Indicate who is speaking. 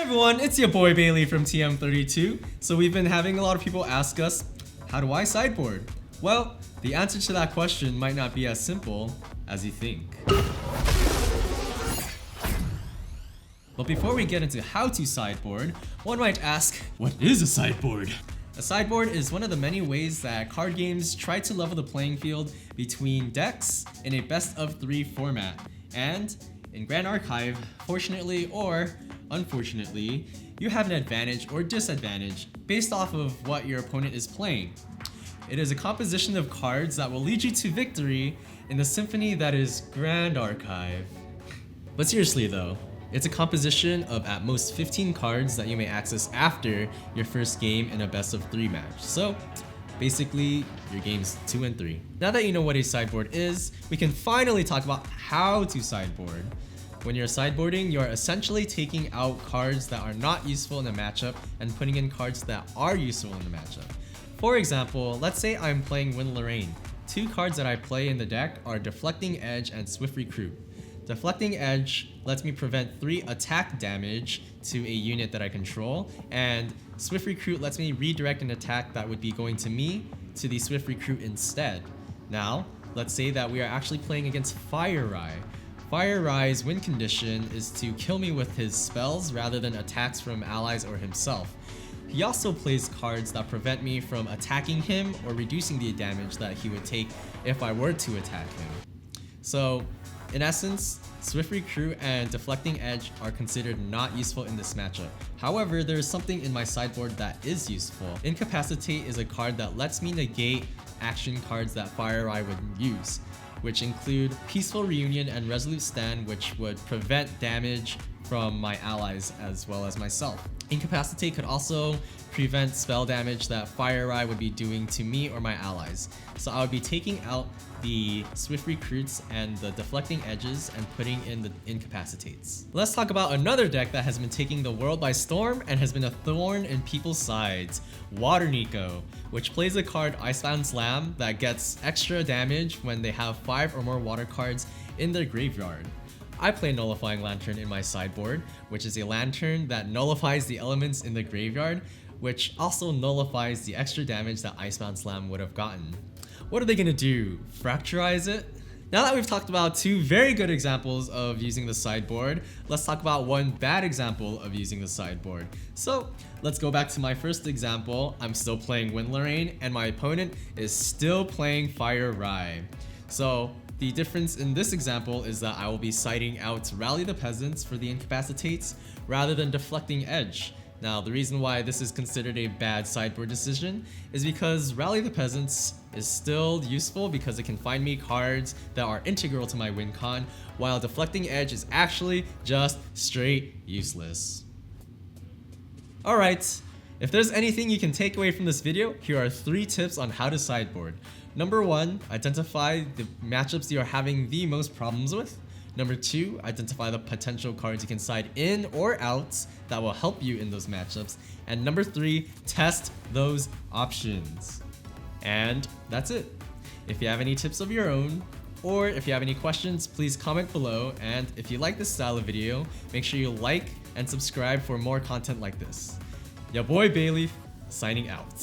Speaker 1: everyone, it's your boy Bayleef from TM32. So we've been having a lot of people ask us, how do I sideboard? Well, the answer to that question might not be as simple as you think. But before we get into how to sideboard, one might ask, what is a sideboard? A sideboard is one of the many ways that card games try to level the playing field between decks in a best-of-3 format. And in Grand Archive, fortunately or unfortunately, you have an advantage or disadvantage based off of what your opponent is playing. It is a composition of cards that will lead you to victory in the symphony that is Grand Archive. But seriously though, it's a composition of at most 15 cards that you may access after your first game in a best-of-3 match. So basically, your games 2 and 3. Now that you know what a sideboard is, we can finally talk about how to sideboard. When you're sideboarding, you're essentially taking out cards that are not useful in a matchup and putting in cards that are useful in the matchup. For example, let's say I'm playing Wind Lorraine. Two cards that I play in the deck are Deflecting Edge and Swift Recruit. Deflecting Edge lets me prevent 3 attack damage to a unit that I control, and Swift Recruit lets me redirect an attack that would be going to me to the Swift Recruit instead. Now, let's say that we are actually playing against Fire Rai. Fire Rai's win condition is to kill me with his spells rather than attacks from allies or himself. He also plays cards that prevent me from attacking him or reducing the damage that he would take if I were to attack him. So, in essence, Swift Recruit and Deflecting Edge are considered not useful in this matchup. However, there is something in my sideboard that is useful. Incapacitate is a card that lets me negate action cards that Fire Rai would use, which include Peaceful Reunion and Resolute Stand, which would prevent damage from my allies as well as myself. Incapacitate could also prevent spell damage that Fire Rai would be doing to me or my allies. So I would be taking out the Swift Recruits and the Deflecting Edges and putting in the Incapacitates. Let's talk about another deck that has been taking the world by storm and has been a thorn in people's sides, Water Nico, which plays a card Icebound Slam that gets extra damage when they have 5 or more water cards in their graveyard. I play Nullifying Lantern in my sideboard, which is a lantern that nullifies the elements in the graveyard, which also nullifies the extra damage that Icebound Slam would have gotten. What are they gonna do? Fracturize it? Now that we've talked about 2 very good examples of using the sideboard, let's talk about one bad example of using the sideboard. So let's go back to my first example. I'm still playing Wind Lorraine and my opponent is still playing Fire Rai. So the difference in this example is that I will be siding out Rally the Peasants for the Incapacitates rather than Deflecting Edge. Now, the reason why this is considered a bad sideboard decision is because Rally the Peasants is still useful because it can find me cards that are integral to my win con, while Deflecting Edge is actually just straight useless. Alright, if there's anything you can take away from this video, here are 3 tips on how to sideboard. Number 1, identify the matchups you are having the most problems with. Number 2, identify the potential cards you can side in or out that will help you in those matchups. And number 3, test those options. And that's it. If you have any tips of your own, or if you have any questions, please comment below. And if you like this style of video, make sure you like and subscribe for more content like this. Your boy Bayleef, signing out.